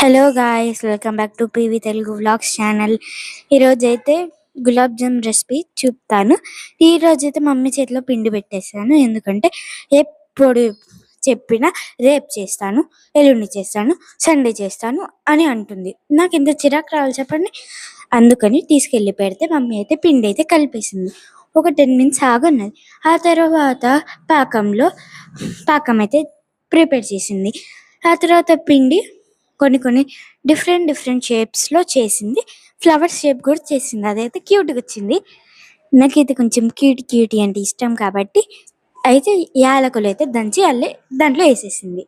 Hello guys, welcome back to PV Telugu vlogs channel. ఈరోజైతే gulab jam recipe చూపుతాను. ఈరోజైతే మమ్మీ చేతిలో పిండి పెట్టేసాను, ఎందుకంటే ఎప్పుడు చెప్పినా రేపు చేస్తాను, ఎల్లుండి చేస్తాను, సండే చేస్తాను అని అంటుంది. నాకు ఎంత చిరాకు రావాలి చెప్పండి. అందుకని తీసుకెళ్ళి పెడితే మమ్మీ అయితే పిండి అయితే కలిపేసింది. ఒక 10 మినిట్స్ ఆగన్నది. ఆ తర్వాత పాకం అయితే ప్రిపేర్ చేసింది. ఆ తర్వాత పిండి కొన్ని కొన్ని డిఫరెంట్ డిఫరెంట్ షేప్స్లో చేసింది. ఫ్లవర్ షేప్ కూడా చేసింది, అదైతే క్యూట్గా వచ్చింది. నాకైతే కొంచెం క్యూటీ అంటే ఇష్టం కాబట్టి అయితే యాలకులు అయితే దంచి దాంట్లో వేసేసింది.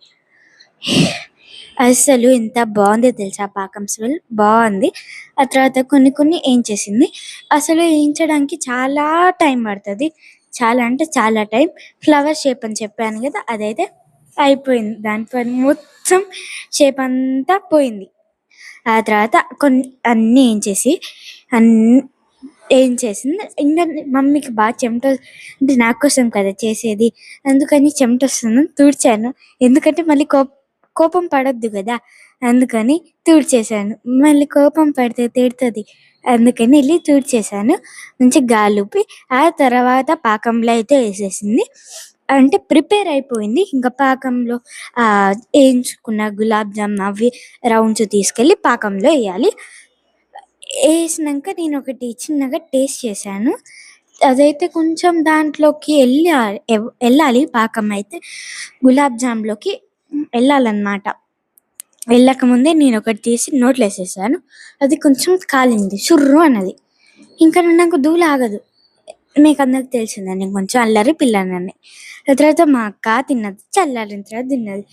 అసలు ఎంత బాగుందో తెలుసా, పాకం స్మెల్ బాగుంది. ఆ తర్వాత కొన్ని కొన్ని ఏం చేసింది, అసలు వేయించడానికి చాలా టైం పడుతుంది, చాలా అంటే చాలా టైం. ఫ్లవర్ షేప్ అని చెప్పాను కదా, అదైతే అయిపోయింది, దాంట్లో మొత్తం షేప్ అంతా పోయింది. ఆ తర్వాత అన్నీ అన్నీ ఏం చేసింది, ఇంకా మమ్మీకి బాగా చెమట, అంటే నా కోసం కదా చేసేది, అందుకని చెమట వస్తుందని తుడిచాను. ఎందుకంటే మళ్ళీ కోపం పడొద్దు కదా, అందుకని తుడిచేసాను. మళ్ళీ కోపం పడితే తిడుతుంది, అందుకని వెళ్ళి తుడిచేసాను. మంచి గాలుపి ఆ తర్వాత పాకంలో అయితే వేసేసింది. అంటే ప్రిపేర్ అయిపోయింది. ఇంకా పాకంలో వేయించుకున్న గులాబ్ జామ్ అవి రౌండ్స్ తీసుకెళ్ళి పాకంలో వేయాలి. వేసినాక నేను ఒకటి చిన్నగా టేస్ట్ చేశాను. అదైతే కొంచెం దాంట్లోకి వెళ్ళాలి, పాకం అయితే గులాబ్ జామ్లోకి వెళ్ళాలన్నమాట. వెళ్ళకముందే నేను ఒకటి తీసి నోట్లో వేసేసాను. అది కొంచెం కాలింది, సుర్రు అన్నది. ఇంకా నాకు దూల ఆగదు. మీకు అందరికి తెలిసిందే, నేను కొంచెం అల్లరి పిల్లనని. ఆ తర్వాత మా అక్క తిన్నది, చల్లారిన తర్వాత తిన్నది.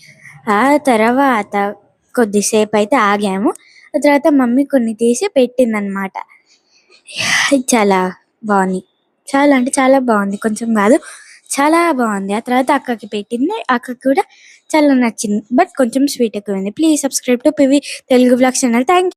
ఆ తర్వాత కొద్దిసేపు అయితే ఆగాము. ఆ తర్వాత మమ్మీ కొన్ని తీసి పెట్టిందనమాట. చాలా బాగుంది, చాలా అంటే చాలా బాగుంది, కొంచెం కాదు చాలా బాగుంది. ఆ తర్వాత అక్కకి పెట్టింది, అక్కకి కూడా చాలా నచ్చింది, బట్ కొంచెం స్వీట్ ఎక్కువైంది. Please subscribe to PV Telugu vlogs channel. Thank